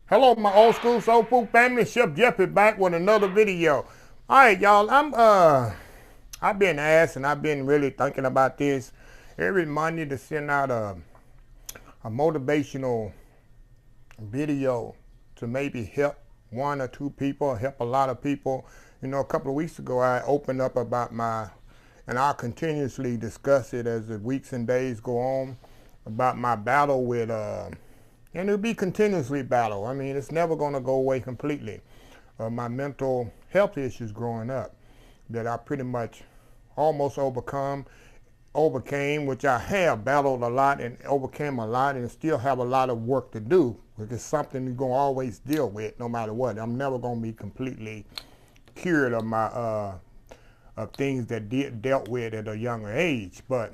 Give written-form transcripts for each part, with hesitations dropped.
Hello, my old school soul food family. Chef Jeff is back with another video. All right, y'all. I've been asked and I've been really thinking about this every Monday to send out a motivational video to maybe help one or two people, help a lot of people. You know, a couple of weeks ago, I opened up about and I'll continuously discuss it as the weeks and days go on, about my battle with, and it'll be continuously battle. I mean, it's never going to go away completely. My mental health issues growing up that I pretty much almost overcame, which I have battled a lot and overcame a lot, and still have a lot of work to do, which is something you're going to always deal with no matter what. I'm never going to be completely cured of my of things that dealt with at a younger age, but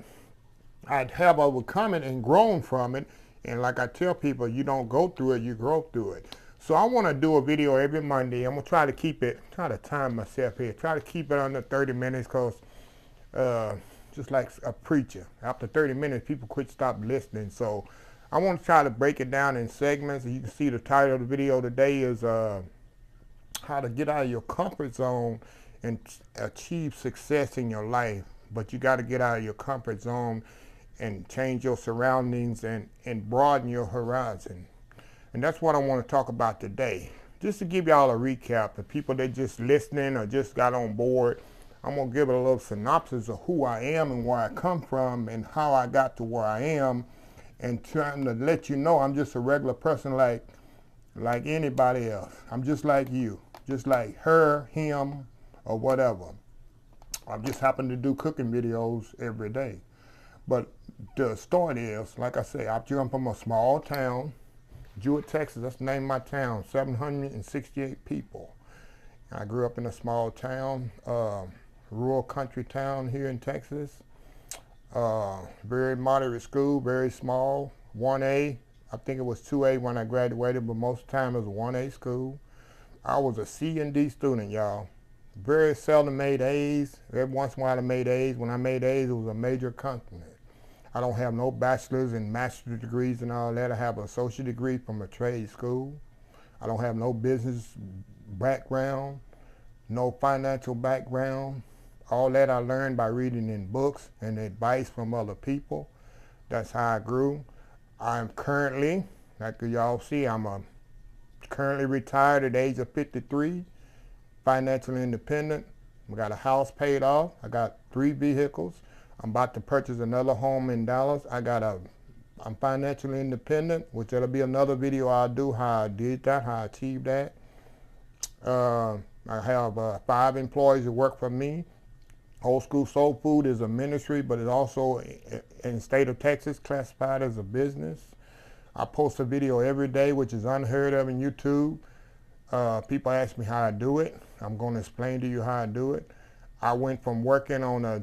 I have overcome it and grown from it. And like I tell people, you don't go through it, you grow through it. So I want to do a video every Monday. I'm going to try to time myself here, try to keep it under 30 minutes, because just like a preacher, after 30 minutes, people stop listening. So I want to try to break it down in segments. You can see the title of the video today is how to get out of your comfort zone and achieve success in your life. But you got to get out of your comfort zone and change your surroundings and broaden your horizon. And that's what I want to talk about today. Just to give y'all a recap, the people that just listening or just got on board, I'm going to give it a little synopsis of who I am and where I come from and how I got to where I am, and trying to let you know I'm just a regular person like anybody else. I'm just like you, just like her, him, or whatever. I just happen to do cooking videos every day. But the story is, like I say, I come from a small town, Jewett, Texas. That's the name of my town, 768 people. I grew up in a small town, rural country town here in Texas. Very moderate school, very small, 1A. I think it was 2A when I graduated, but most of the time it was a 1A school. I was a C and D student, y'all. Very seldom made A's. Every once in a while I made A's. When I made A's, it was a major compliment. I don't have no bachelor's and master's degrees and all that. I have an associate degree from a trade school. I don't have no business background, no financial background. All that I learned by reading in books and advice from other people. That's how I grew. I'm currently, like y'all see, I'm currently retired at the age of 53, financially independent. I got a house paid off. I got 3 vehicles. I'm about to purchase another home in Dallas. I'm financially independent, which that'll be another video I'll do, how I did that, how I achieved that. I have 5 employees that work for me. Old School Soul Food is a ministry, but it's also in the state of Texas classified as a business. I post a video every day, which is unheard of in YouTube. People ask me how I do it. I'm going to explain to you how I do it. I went from working on a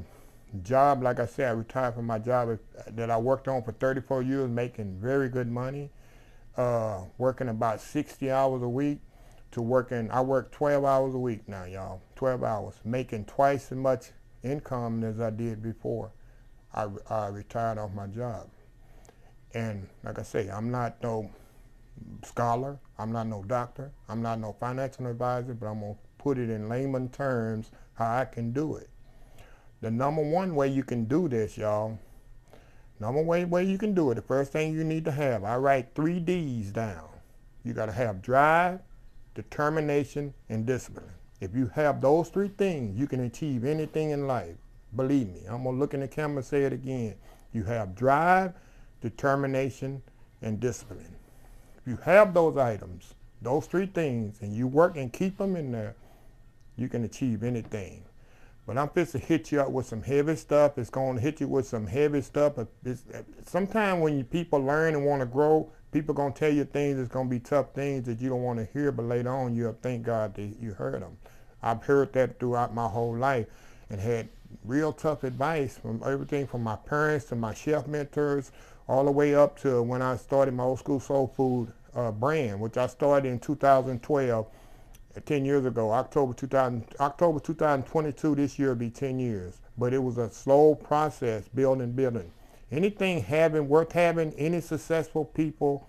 job, like I said, I retired from my job that I worked on for 34 years, making very good money, working about 60 hours a week, to I work 12 hours a week now, y'all, 12 hours, making twice as much income as I did before I retired off my job. And like I say, I'm not no scholar, I'm not no doctor, I'm not no financial advisor, but I'm going to put it in layman terms how I can do it. The number one way you can do this, y'all, number one way you can do it, the first thing you need to have, I write 3 D's down. You got to have drive, determination, and discipline. If you have those 3 things, you can achieve anything in life. Believe me, I'm going to look in the camera and say it again. You have drive, determination, and discipline. If you have those items, those 3 things, and you work and keep them in there, you can achieve anything. But I'm supposed to hit you up with some heavy stuff. It's going to hit you with some heavy stuff. Sometimes when people learn and want to grow, people are going to tell you things that's going to be tough things that you don't want to hear, but later on you'll thank God that you heard them. I've heard that throughout my whole life and had real tough advice from everything from my parents to my chef mentors, all the way up to when I started my Old School Soul Food brand, which I started in 2012. 10 years ago, October 2022, this year will be 10 years. But it was a slow process, building. Anything worth having, any successful people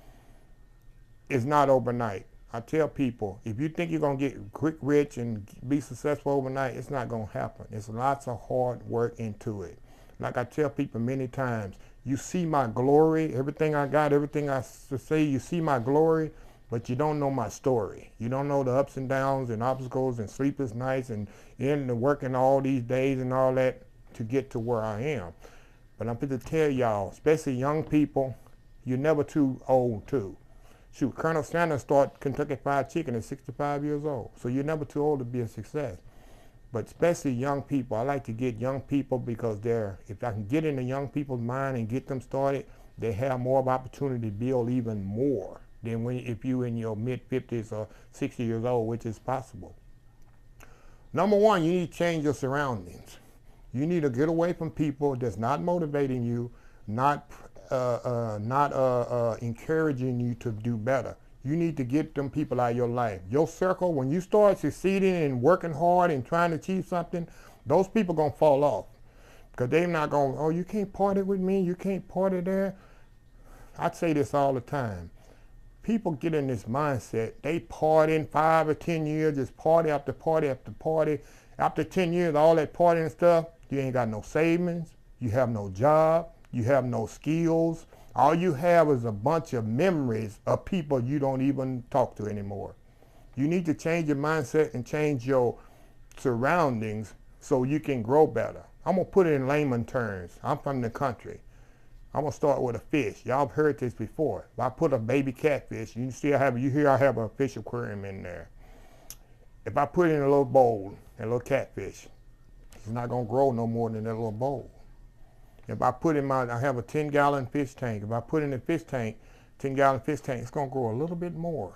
is not overnight. I tell people, if you think you're going to get quick rich and be successful overnight, it's not going to happen. There's lots of hard work into it. Like I tell people many times, you see my glory, everything I got, everything I say, you see my glory, but you don't know my story. You don't know the ups and downs and obstacles and sleepless nights and working all these days and all that to get to where I am. But I'm going to tell y'all, especially young people, you're never too old too. Shoot, Colonel Sanders started Kentucky Fried Chicken at 65 years old. So you're never too old to be a success. But especially young people, I like to get young people because if I can get into young people's mind and get them started, they have more of opportunity to build even more than if you in your mid-50s or 60 years old, which is possible. Number one, you need to change your surroundings. You need to get away from people that's not motivating you, not encouraging you to do better. You need to get them people out of your life. Your circle, when you start succeeding and working hard and trying to achieve something, those people going to fall off. Because they're not going, oh, you can't party with me, you can't party there. I say this all the time. People get in this mindset, they partying 5 or 10 years, just party after party after party. After 10 years, all that partying stuff, you ain't got no savings, you have no job, you have no skills. All you have is a bunch of memories of people you don't even talk to anymore. You need to change your mindset and change your surroundings so you can grow better. I'm going to put it in layman terms. I'm from the country. I'm going to start with a fish. Y'all have heard this before. If I put a baby catfish, you hear I have a fish aquarium in there. If I put it in a little bowl, a little catfish, it's not going to grow no more than that little bowl. If I put I have a 10-gallon fish tank. If I put in a fish tank, 10-gallon fish tank, it's going to grow a little bit more.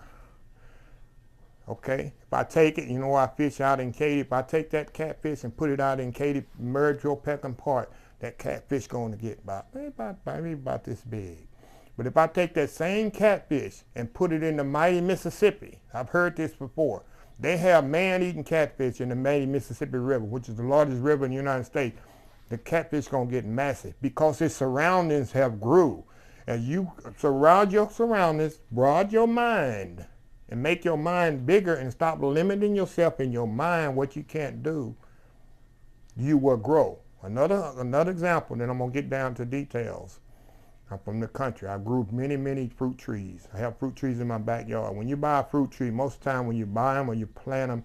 Okay? If I take it, I fish out in KATY. If I take that catfish and put it out in KATY, Murdsville, Peckham Park, that catfish going to get maybe about this big. But if I take that same catfish and put it in the mighty Mississippi, I've heard this before. They have man-eating catfish in the mighty Mississippi River, which is the largest river in the United States. The catfish gonna get massive because its surroundings have grew. As you surround your surroundings, broaden your mind, and make your mind bigger and stop limiting yourself in your mind what you can't do, you will grow. Another example, then I'm gonna get down to details. I'm from the country. I grew many fruit trees. I have fruit trees in my backyard. When you buy a fruit tree, most of the time when you buy them or you plant them,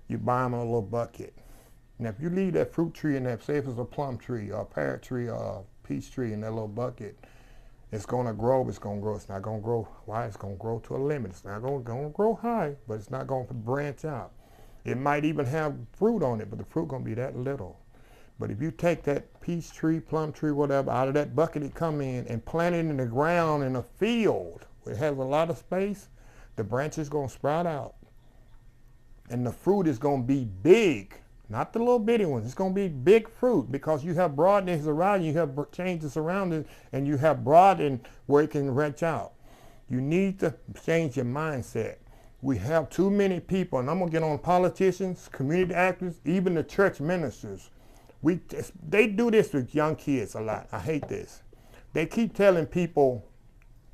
you buy them in a little bucket. Now, if you leave that fruit tree in that, say if it's a plum tree or a pear tree or a peach tree in that little bucket, it's going to grow, it's going to grow. It's not going to grow. Why? It's going to grow to a limit. It's not going to grow high, but it's not going to branch out. It might even have fruit on it, but the fruit going to be that little. But if you take that peach tree, plum tree, whatever, out of that bucket it come in and plant it in the ground in a field where it has a lot of space, the branches going to sprout out. And the fruit is going to be big. Not the little bitty ones. It's going to be big fruit because you have broadness around you, have changed the surroundings, and you have broadened where it can reach out. You need to change your mindset. We have too many people, and I'm going to get on politicians, community actors, even the church ministers. They do this with young kids a lot. I hate this. They keep telling people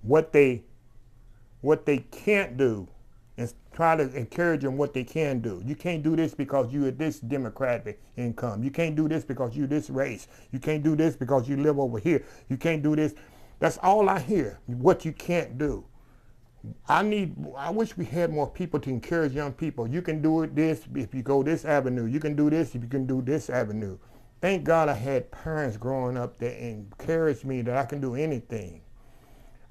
what they can't do and try to encourage them what they can do. You can't do this because you're this demographic income. You can't do this because you're this race. You can't do this because you live over here. You can't do this. That's all I hear, what you can't do. I wish we had more people to encourage young people. You can do this if you go this avenue. You can do this if you can do this avenue. Thank God I had parents growing up that encouraged me that I can do anything.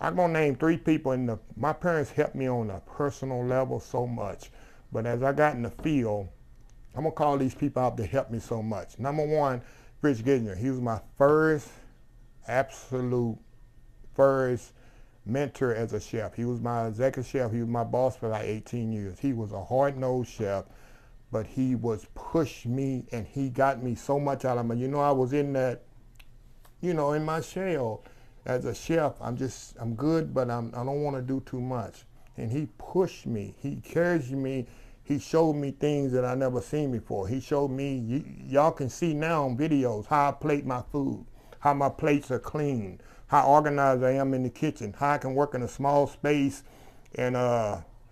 I'm going to name 3 people. My parents helped me on a personal level so much. But as I got in the field, I'm going to call these people out that helped me so much. Number 1, Rich Gidner. He was my absolute first mentor as a chef. He was my executive chef. He was my boss for like 18 years. He was a hard-nosed chef, but he was pushed me and he got me so much out of me. I was in that, in my shell. As a chef, I'm good, but I don't want to do too much. And he pushed me. He encouraged me. He showed me things that I never seen before. He showed me, y'all can see now on videos, how I plate my food, how my plates are clean, how organized I am in the kitchen, how I can work in a small space and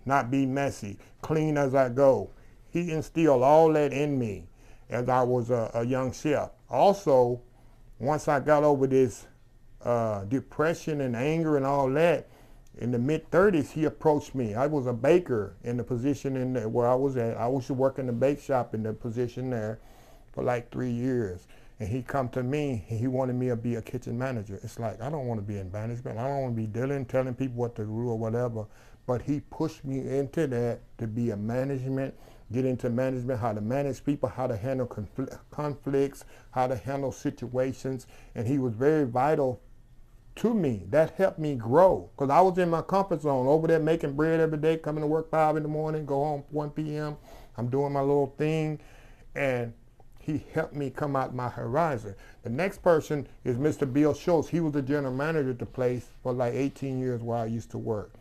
not be messy, clean as I go. He instilled all that in me as I was a young chef. Also, once I got over this depression and anger and all that, in the mid-30s, he approached me. I was a baker in the position where I was at. I used to work in the bake shop in the position there for like 3 years. And he come to me, and he wanted me to be a kitchen manager. It's like, I don't want to be in management. I don't want to be dealing, telling people what to do or whatever. But he pushed me into that to be a management, get into management, how to manage people, how to handle conflicts, how to handle situations. And he was very vital to me. That helped me grow, because I was in my comfort zone over there making bread every day, coming to work 5 in the morning, go home 1 p.m. I'm doing my little thing, and he helped me come out my horizon. The next person is Mr. Bill Schultz. He was the general manager at the place for like 18 years where I used to work.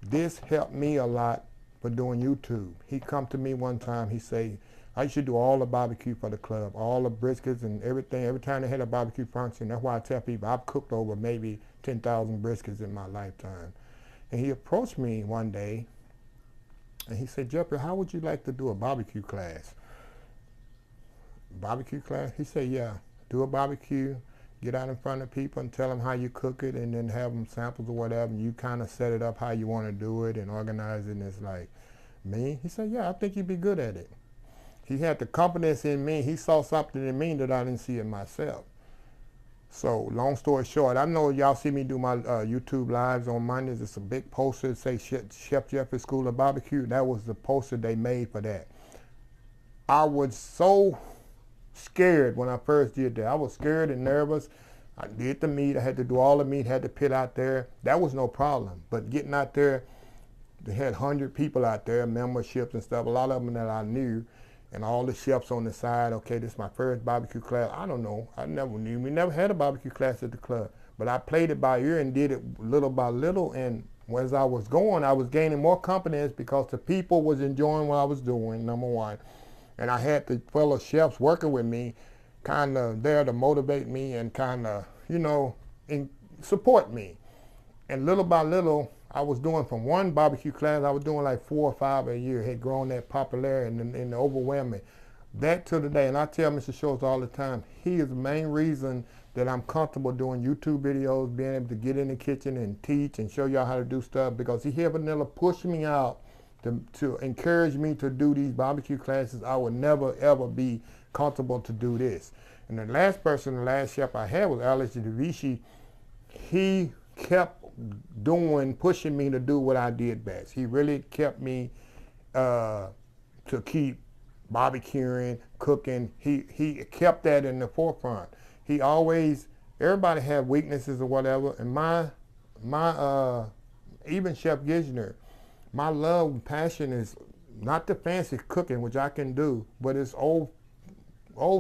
This helped me a lot for doing YouTube. He come to me one time, he say, I should do all the barbecue for the club, all the briskets and everything. Every time they had a barbecue function, that's why I tell people I've cooked over maybe 10,000 briskets in my lifetime. And he approached me one day, and he said, Jeffrey, how would you like to do a barbecue class? Barbecue class? He said, yeah, do a barbecue, get out in front of people and tell them how you cook it, and then have them samples or whatever, and you kind of set it up how you want to do it and organize it. And it's like, me? He said, yeah, I think you'd be good at it. He had the confidence in me. He saw something in me that I didn't see in myself. So long story short, I know y'all see me do my YouTube lives on Mondays. It's a big poster that say Chef Jeffrey School of Barbecue. That was the poster they made for that. I was so scared when I first did that. I was scared and nervous. I did the meat. I had to do all the meat, had to pit out there. That was no problem. But getting out there, they had 100 people out there, memberships and stuff, a lot of them that I knew. And all the chefs on the side, okay, this is my first barbecue class. I don't know. I never knew. We never had a barbecue class at the club. But I played it by ear and did it little by little. And as I was going, I was gaining more confidence because the people was enjoying what I was doing, number one. And I had the fellow chefs working with me kind of there to motivate me and kind of, you know, support me. And little by little, I was doing from one barbecue class, I was doing like 4 or 5 a year. It had grown that popularity and the overwhelming. That to the day, and I tell Mr. Schultz all the time, he is the main reason that I'm comfortable doing YouTube videos, being able to get in the kitchen and teach and show y'all how to do stuff, because he had vanilla push me out to encourage me to do these barbecue classes. I would never ever be comfortable to do this. And the last person, the last chef I had was Alex DeVici. He kept pushing me to do what I did best. He really kept me to keep barbecuing, cooking. He kept that in the forefront. He always, everybody had weaknesses or whatever, and my even Chef Gisner, my love and passion is not the fancy cooking, which I can do, but it's old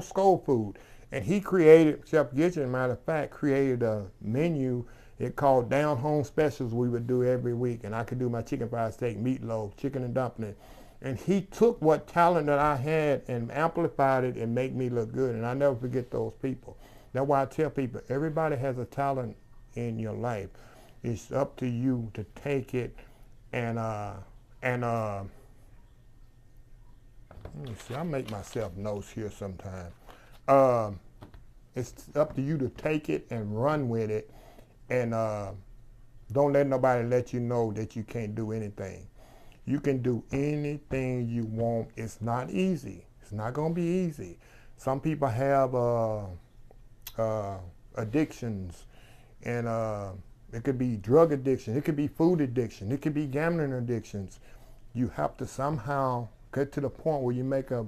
school food. And he created, Chef Gisner, matter of fact, created a menu it called Down Home Specials we would do every week. And I could do my chicken fried steak, meatloaf, chicken and dumpling. And he took what talent that I had and amplified it and made me look good. And I never forget those people. That's why I tell people, everybody has a talent in your life. It's up to you to take it and let me see, I make myself notes here sometime. It's up to you to take it and run with it. And don't let nobody let you know that you can't do anything. You can do anything you want. It's not easy. It's not going to be easy. Some people have addictions, and it could be drug addiction. It could be food addiction. It could be gambling addictions. You have to somehow get to the point where you make a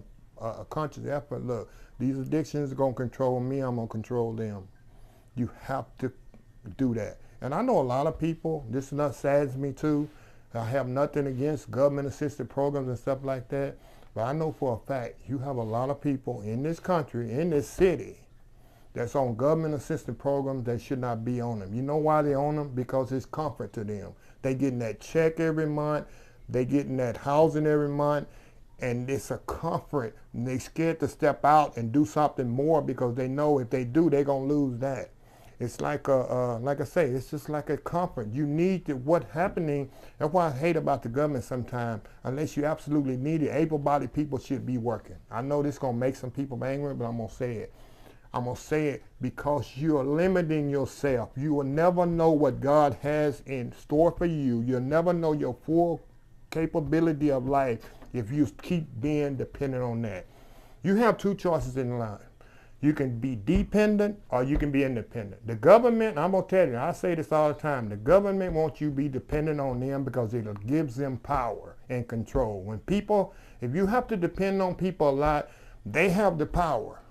conscious effort. Look, these addictions are going to control me. I'm going to control them. You have to do that. And I know a lot of people, this saddens me too. I have nothing against government assisted programs and stuff like that, but I know for a fact you have a lot of people in this country, in this city, that's on government assisted programs that should not be on them. You know why they on them? Because it's comfort to them. They getting that check every month, they getting that housing every month, and it's a comfort. And they scared to step out and do something more because they know if they do, they're gonna lose that. It's like like I say, it's just like a comfort. You need to, what's happening. That's why I hate about the government sometimes. Unless you absolutely need it, able-bodied people should be working. I know this is gonna make some people angry, but I'm gonna say it. I'm gonna say it because you're limiting yourself. You will never know what God has in store for you. You'll never know your full capability of life if you keep being dependent on that. You have two choices in life. You can be dependent or you can be independent. The government, I'm going to tell you, I say this all the time, the government wants you to be dependent on them because it gives them power and control. When people, if you have to depend on people a lot, they have the power.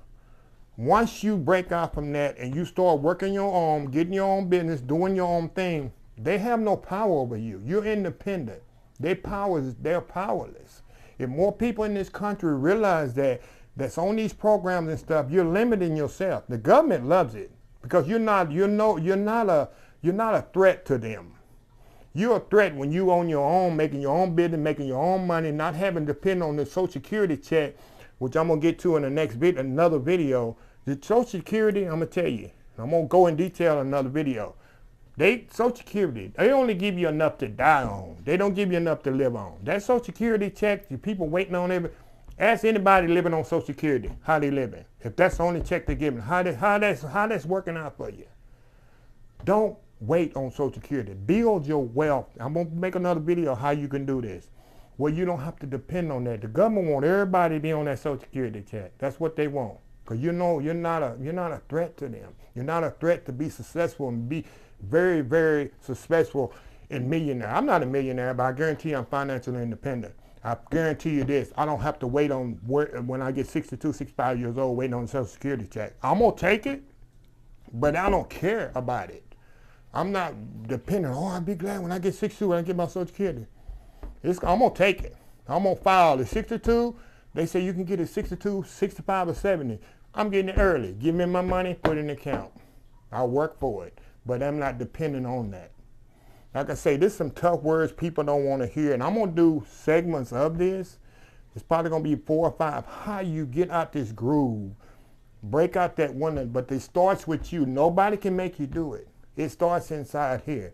Once you break out from that and you start working your own, getting your own business, doing your own thing, they have no power over you. You're independent. They're powerless. If more people in this country realize that's on these programs and stuff, you're limiting yourself. The government loves it because you're not a threat to them. You're a threat when you on your own, making your own business, making your own money, not having to depend on the Social Security check, which I'm gonna get to in the next another video. The Social Security, I'm gonna tell you, I'm gonna go in detail in another video. Social Security, they only give you enough to die on. They don't give you enough to live on. That Social Security check, the people waiting on it. Ask anybody living on Social Security how they living. If that's the only check they're giving, how that's working out for you. Don't wait on Social Security. Build your wealth. I'm gonna make another video how you can do this, where you don't have to depend on that. The government want everybody to be on that Social Security check. That's what they want, because you know you're not a threat to them. You're not a threat to be successful and be very, very successful and millionaire. I'm not a millionaire, but I guarantee I'm financially independent. I guarantee you this, I don't have to wait on when I get 62, 65 years old waiting on the Social Security check. I'm going to take it, but I don't care about it. I'm not dependent, I'll be glad when I get 62 when I get my Social Security. I'm going to take it. I'm going to file at 62. They say you can get it 62, 65, or 70. I'm getting it early. Give me my money, put it in the account. I'll work for it, but I'm not dependent on that. Like I say, there's some tough words people don't want to hear, and I'm going to do segments of this. It's probably going to be 4 or 5. How you get out this groove, break out that one, but it starts with you. Nobody can make you do it. It starts inside here.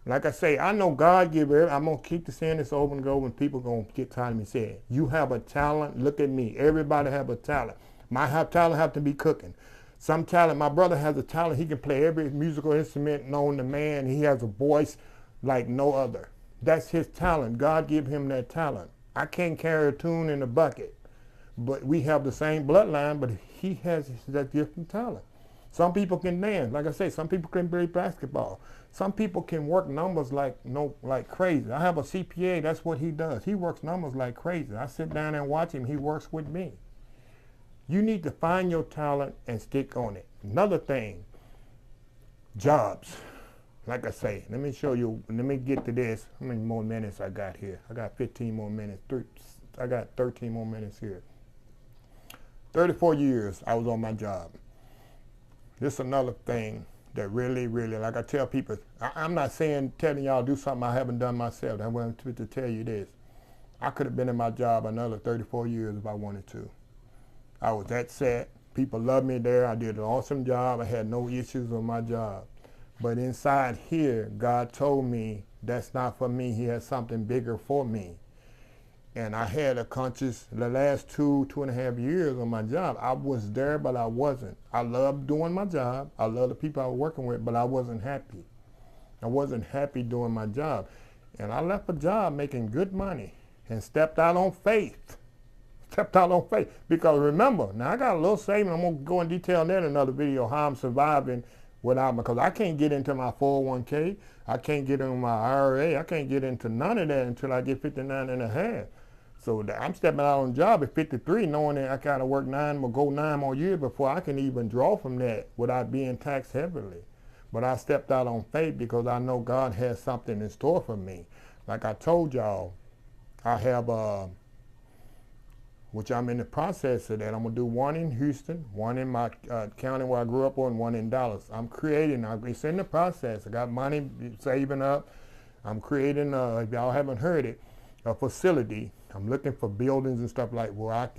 Like I say, I know God give it. I'm going to keep saying this over and over, and people going to get tired of me saying, you have a talent. Look at me. Everybody have a talent. My talent have to be cooking. Some talent, my brother has a talent. He can play every musical instrument known to man. He has a voice like no other. That's his talent. God give him that talent. I can't carry a tune in a bucket, but we have the same bloodline, but he has that different talent. Some people can dance. Like I say, some people can play basketball. Some people can work numbers like crazy. I have a CPA, that's what he does. He works numbers like crazy. I sit down and watch him. He works with me. You need to find your talent and stick on it. Another thing, jobs. Like I say, let me show you, let me get to this. How many more minutes I got here? I got 15 more minutes. I got 13 more minutes here. 34 years I was on my job. This is another thing that really, like I tell people, I'm not telling y'all to do something I haven't done myself. I wanted to tell you this. I could have been in my job another 34 years if I wanted to. I was that set. People loved me there. I did an awesome job. I had no issues on my job. But inside here, God told me that's not for me. He has something bigger for me. And I had a conscious, the last 2.5 years on my job, I was there, but I wasn't. I loved doing my job. I loved the people I was working with, but I wasn't happy. I wasn't happy doing my job. And I left a job making good money and stepped out on faith. Because remember, now I got a little savings. I'm going to go in detail in another video how I'm surviving because I can't get into my 401k. I can't get into my IRA. I can't get into none of that until I get 59 and a half. So I'm stepping out on the job at 53, knowing that I got to work 9 more years before I can even draw from that without being taxed heavily. But I stepped out on faith because I know God has something in store for me. Like I told y'all, I have which I'm in the process of that. I'm going to do one in Houston, one in my county where I grew up on, one in Dallas. I'm creating, it's in the process. I got money saving up. I'm creating, if y'all haven't heard it, a facility. I'm looking for buildings and stuff like where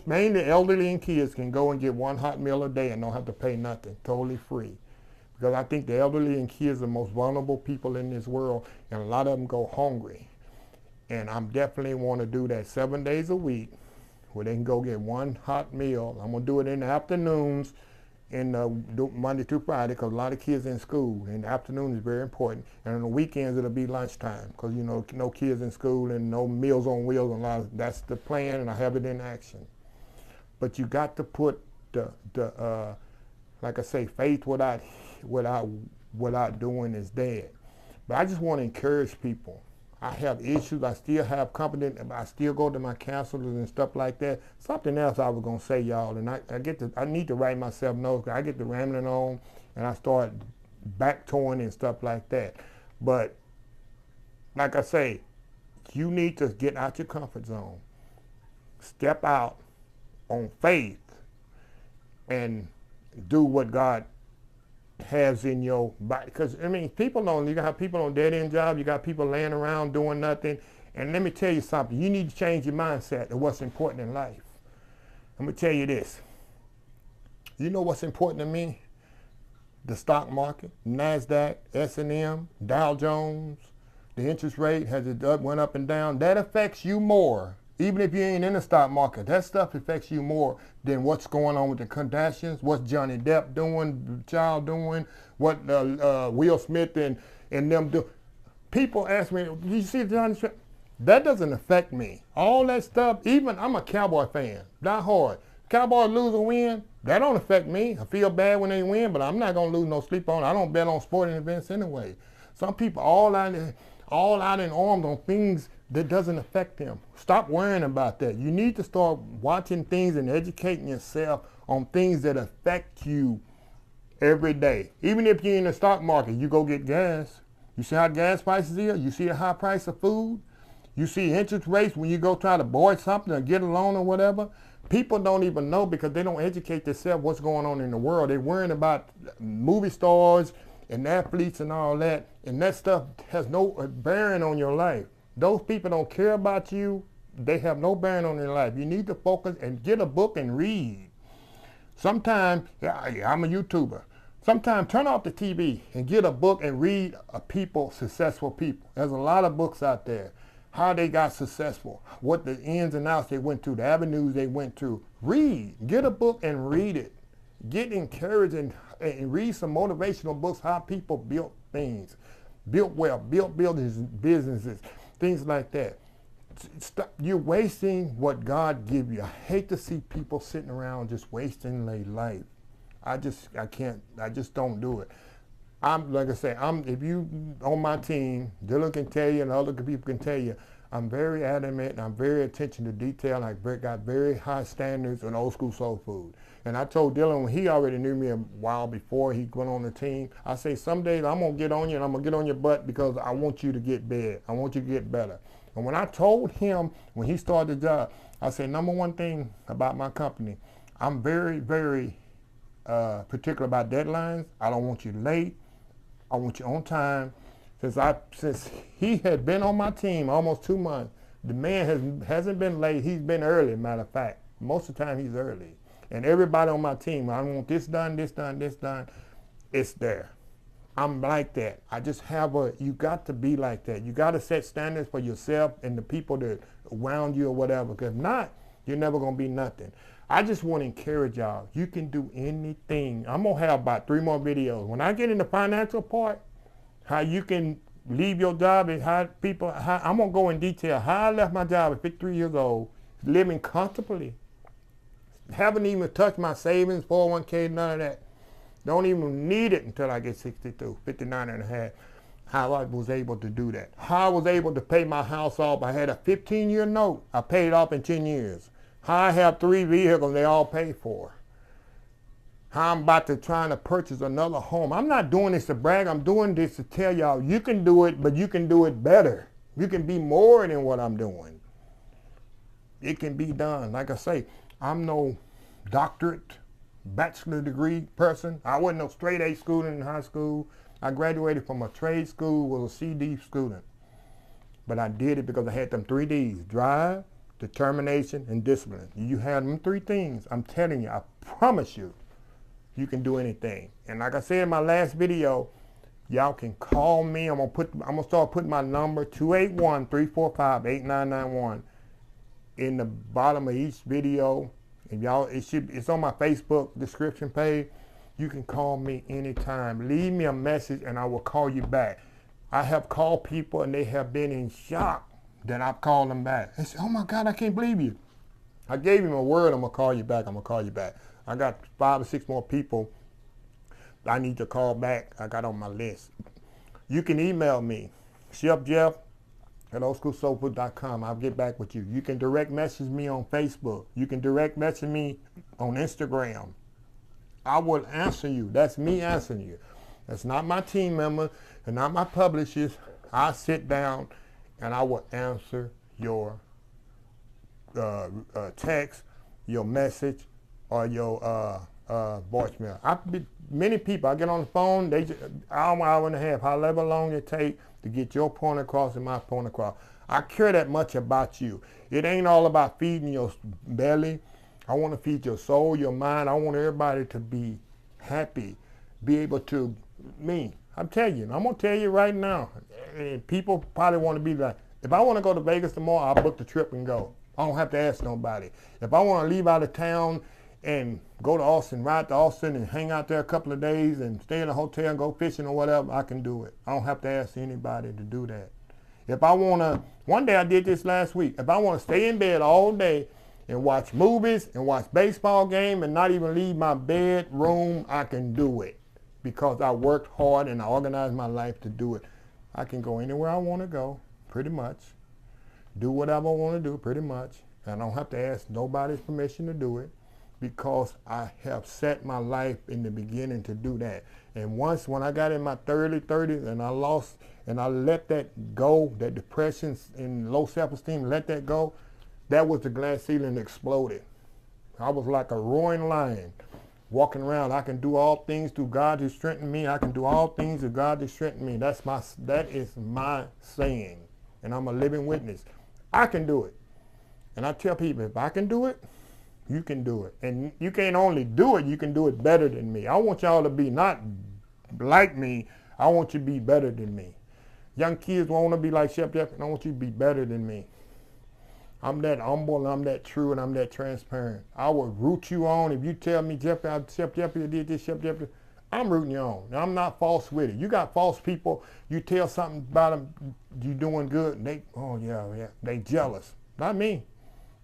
mainly elderly and kids can go and get one hot meal a day and don't have to pay nothing, totally free. because I think the elderly and kids are the most vulnerable people in this world, and a lot of them go hungry. And I'm definitely want to do that 7 days a week, where they can go get one hot meal. I'm going to do it in the afternoons, Monday through Friday, because a lot of kids in school, and the afternoon is very important. And on the weekends, it'll be lunchtime, because, you know, no kids in school and no Meals on Wheels, and that's the plan, and I have it in action. But you got to put like I say, faith without doing is dead. But I just want to encourage people. I have issues. I still have company. I still go to my counselors and stuff like that. Something else I was gonna say, y'all, and I need to write myself notes. I get to rambling on, and I start backtoing and stuff like that. But like I say, you need to get out your comfort zone, step out on faith, and do what God has in your body. Because, I mean, you got people on dead-end jobs, you got people laying around doing nothing. And let me tell you something, you need to change your mindset of what's important in life. I'm going to tell you this. You know what's important to me? The stock market, NASDAQ, S&M, Dow Jones, the interest rate went up and down. That affects you more. Even if you ain't in the stock market, that stuff affects you more than what's going on with the Kardashians, what's Johnny Depp doing, Child doing, what Will Smith and them do. People ask me, you see Johnny Depp? That doesn't affect me. All that stuff, even I'm a Cowboy fan, die hard. Cowboys lose or win, that don't affect me. I feel bad when they win, but I'm not gonna lose no sleep on it. I don't bet on sporting events anyway. Some people all out in arms on things that doesn't affect them. Stop worrying about that. You need to start watching things and educating yourself on things that affect you every day. Even if you're in the stock market, you go get gas. You see how gas prices are? You see the high price of food? You see interest rates when you go try to borrow something or get a loan or whatever? People don't even know because they don't educate themselves what's going on in the world. They're worrying about movie stars and athletes and all that, and that stuff has no bearing on your life. Those people don't care about you. They have no bearing on your life. You need to focus and get a book and read. Sometimes, I'm a YouTuber. Sometimes turn off the TV and get a book and read successful people. There's a lot of books out there. How they got successful, what the ins and outs they went through, the avenues they went through. Read. Get a book and read it. Get encouraged and read some motivational books, how people built things, built wealth, built businesses, things like that. Stop. You're wasting what God give you. I hate to see people sitting around just wasting their life. I just don't do it. Like I say, if you on my team, Dylan can tell you and other people can tell you, I'm very adamant and I'm very attention to detail. And I got very high standards on old school soul food. And I told Dylan, when he already knew me a while before he went on the team, I say, some days I'm going to get on you and I'm going to get on your butt because I want you to get better. I want you to get better. And when I told him, when he started the job, I said, number one thing about my company, I'm very, very particular about deadlines. I don't want you late. I want you on time. Since he had been on my team almost 2 months, the man hasn't been late. He's been early, matter of fact. Most of the time he's early. And everybody on my team, I want this done, this done, this done. It's there. I'm like that. I just have you got to be like that. You got to set standards for yourself and the people that around you or whatever. Because if not, you're never going to be nothing. I just want to encourage y'all. You can do anything. I'm going to have about 3 more videos. When I get in the financial part, how you can leave your job and I'm going to go in detail. How I left my job at 53 years old, living comfortably. Haven't even touched my savings, 401k, none of that. Don't even need it until I get 62, 59 and a half. How I was able to do that. How I was able to pay my house off. I had a 15-year note. I paid it off in 10 years. How I have 3 vehicles they all paid for. How I'm about to trying to purchase another home. I'm not doing this to brag. I'm doing this to tell y'all you can do it, but you can do it better. You can be more than what I'm doing. It can be done. Like I say, I'm no doctorate, bachelor degree person. I wasn't no straight A student in high school. I graduated from a trade school, was a CD student. But I did it because I had them 3 Ds, drive, determination, and discipline. You have them 3 things. I'm telling you, I promise you, You can do anything. And like I said in my last video, y'all can call me. I'm gonna start putting my number 281-345-8991 in the bottom of each video. And y'all, it's on my Facebook description page. You can call me anytime. Leave me a message and I will call you back. I have called people and they have been in shock that I've called them back. They say, oh my God, I can't believe you. I gave him a word, I'm gonna call you back, I'm gonna call you back. I got 5 or 6 more people I need to call back. I got on my list. You can email me, chefjeff@oldschoolsoulfood.com. I'll get back with you. You can direct message me on Facebook. You can direct message me on Instagram. I will answer you. That's me answering you. That's not my team member and not my publishers. I sit down and I will answer your text, your message, or your voicemail. Many people, I get on the phone, they just hour and a half, however long it takes to get your point across and my point across. I care that much about you. It ain't all about feeding your belly. I want to feed your soul, your mind. I want everybody to be happy, be able to, I'm telling you, I'm going to tell you right now, and people probably want to be like, if I want to go to Vegas tomorrow, I'll book the trip and go. I don't have to ask nobody. If I want to leave out of town and go to Austin, ride to Austin and hang out there a couple of days and stay in a hotel and go fishing or whatever, I can do it. I don't have to ask anybody to do that. If I want to, one day I did this last week, if I want to stay in bed all day and watch movies and watch baseball game and not even leave my bedroom, I can do it because I worked hard and I organized my life to do it. I can go anywhere I want to go, pretty much. Do whatever I want to do, pretty much. I don't have to ask nobody's permission to do it because I have set my life in the beginning to do that. And once, when I got in my early 30s and I lost, and I let that go, that depression and low self-esteem, let that go, that was the glass ceiling that exploded. I was like a roaring lion walking around. I can do all things through God who strengthened me. I can do all things through God who strengthened me. That is my saying, and I'm a living witness. I can do it. And I tell people, if I can do it, you can do it. And you can't only do it, you can do it better than me. I want y'all to be not like me. I want you to be better than me. Young kids want to be like Chef Jeff, and I want you to be better than me. I'm that humble, and I'm that true, and I'm that transparent. I will root you on. If you tell me, Chef Jeff did this, Chef Jeff, I'm rooting you on. Now, I'm not false with it. You got false people, you tell something about them, you doing good, and they, oh yeah, they jealous. Not me.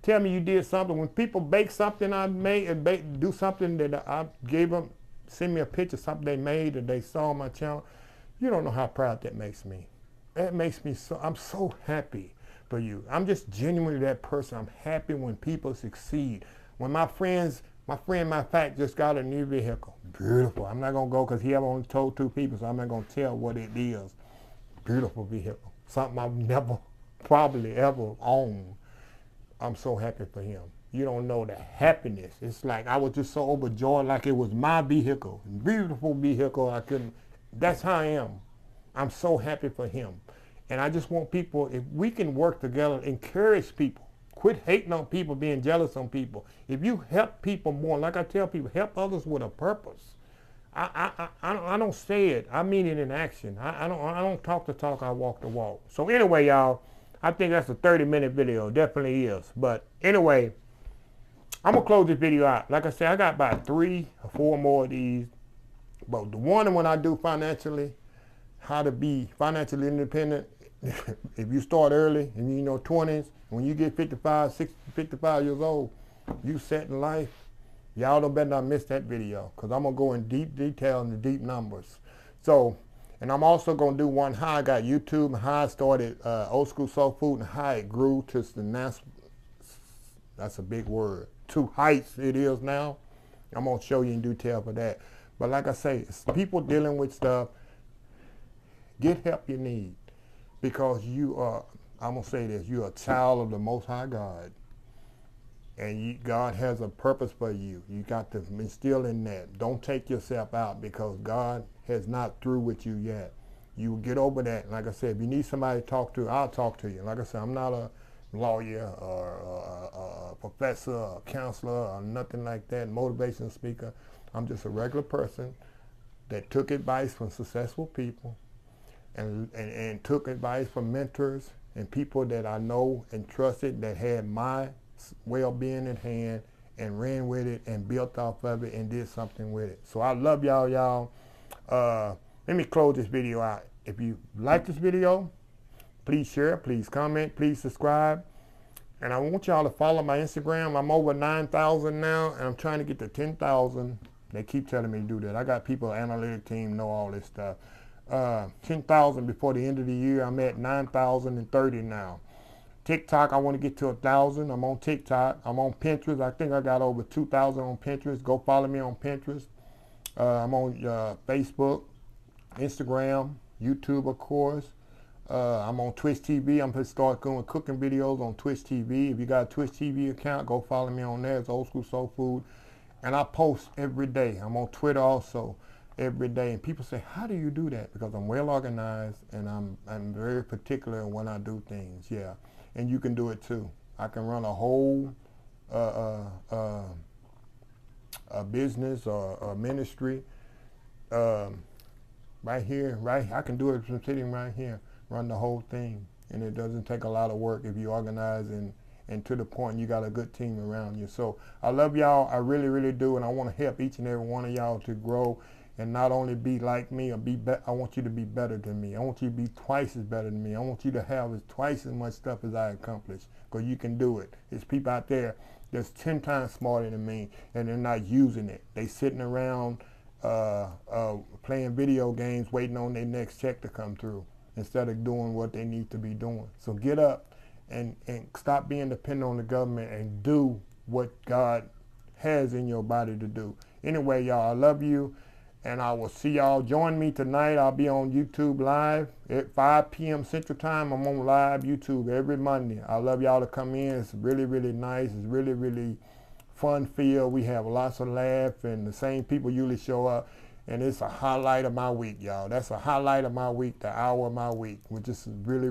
Tell me you did something. When people bake something I made, and do something that I gave them, send me a picture of something they made or they saw on my channel, you don't know how proud that makes me. That makes me so, I'm so happy for you. I'm just genuinely that person. I'm happy when people succeed. When my friend, matter of fact, just got a new vehicle. Beautiful. I'm not going to go because he only told 2 people, so I'm not going to tell what it is. Beautiful vehicle. Something I've never probably ever owned. I'm so happy for him. You don't know the happiness. It's like I was just so overjoyed like it was my vehicle. Beautiful vehicle. That's how I am. I'm so happy for him. And I just want people, if we can work together, encourage people. Quit hating on people, being jealous on people. If you help people more, like I tell people, help others with a purpose. I don't say it. I mean it in action. I don't talk the talk, I walk the walk. So anyway, y'all, I think that's a 30-minute video. Definitely is. But anyway, I'm going to close this video out. Like I said, I got about 3 or 4 more of these. But the one when I do financially, how to be financially independent, if you start early and you know 20s, when you get 55, 60, 55 years old, you set in life, y'all don't better not miss that video because I'm going to go in deep detail and the deep numbers. So, and I'm also going to do one how I got YouTube and how I started Old School Soul Food and how it grew to the national, that's a big word, to heights it is now. I'm going to show you in detail for that. But like I say, it's people dealing with stuff, get help you need because you are, I'm going to say this, you're a child of the Most High God. And God has a purpose for you. You got to instill in that. Don't take yourself out because God has not through with you yet. You get over that. Like I said, if you need somebody to talk to, I'll talk to you. Like I said, I'm not a lawyer or a professor or a counselor or nothing like that, motivational speaker. I'm just a regular person that took advice from successful people and took advice from mentors and people that I know and trusted that had my well-being in hand and ran with it and built off of it and did something with it. So I love y'all. Let me close this video out. If you like this video, please share, please comment, please subscribe. And I want y'all to follow my Instagram. I'm over 9,000 now, and I'm trying to get to 10,000. They keep telling me to do that. I got people, analytic team, know all this stuff. 10,000 before the end of the year. I'm at 9,030 now. TikTok, I want to get to 1,000. I'm on TikTok. I'm on Pinterest. I think I got over 2,000 on Pinterest. Go follow me on Pinterest. I'm on Facebook, Instagram, YouTube, of course. I'm on Twitch TV. I'm going to start doing cooking videos on Twitch TV. If you got a Twitch TV account, go follow me on there. It's Old School Soul Food. And I post every day. I'm on Twitter also every day. And people say, how do you do that? Because I'm well organized and I'm very particular when I do things. Yeah. And you can do it too. I can run a whole a business or a ministry right here. I can do it from sitting right here. Run the whole thing, and it doesn't take a lot of work if you organize and to the point you got a good team around you. So I love y'all, I really do, and I want to help each and every one of y'all to grow and not only be like me, or I want you to be better than me. I want you to be twice as better than me. I want you to have twice as much stuff as I accomplished, because you can do it. There's people out there that's 10 times smarter than me, and they're not using it. They sitting around playing video games waiting on their next check to come through, instead of doing what they need to be doing. So get up and stop being dependent on the government and do what God has in your body to do. Anyway, y'all, I love you, and I will see y'all. Join me tonight. I'll be on YouTube live at 5 p.m. Central Time. I'm on live YouTube every Monday. I love y'all to come in. It's really nice. It's really fun filled. We have lots of laughs, and the same people usually show up. And it's a highlight of my week, y'all. That's a highlight of my week, the hour of my week. We're just really,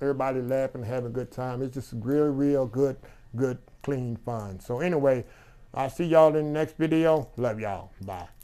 everybody laughing, having a good time. It's just real good, clean fun. So anyway, I'll see y'all in the next video. Love y'all. Bye.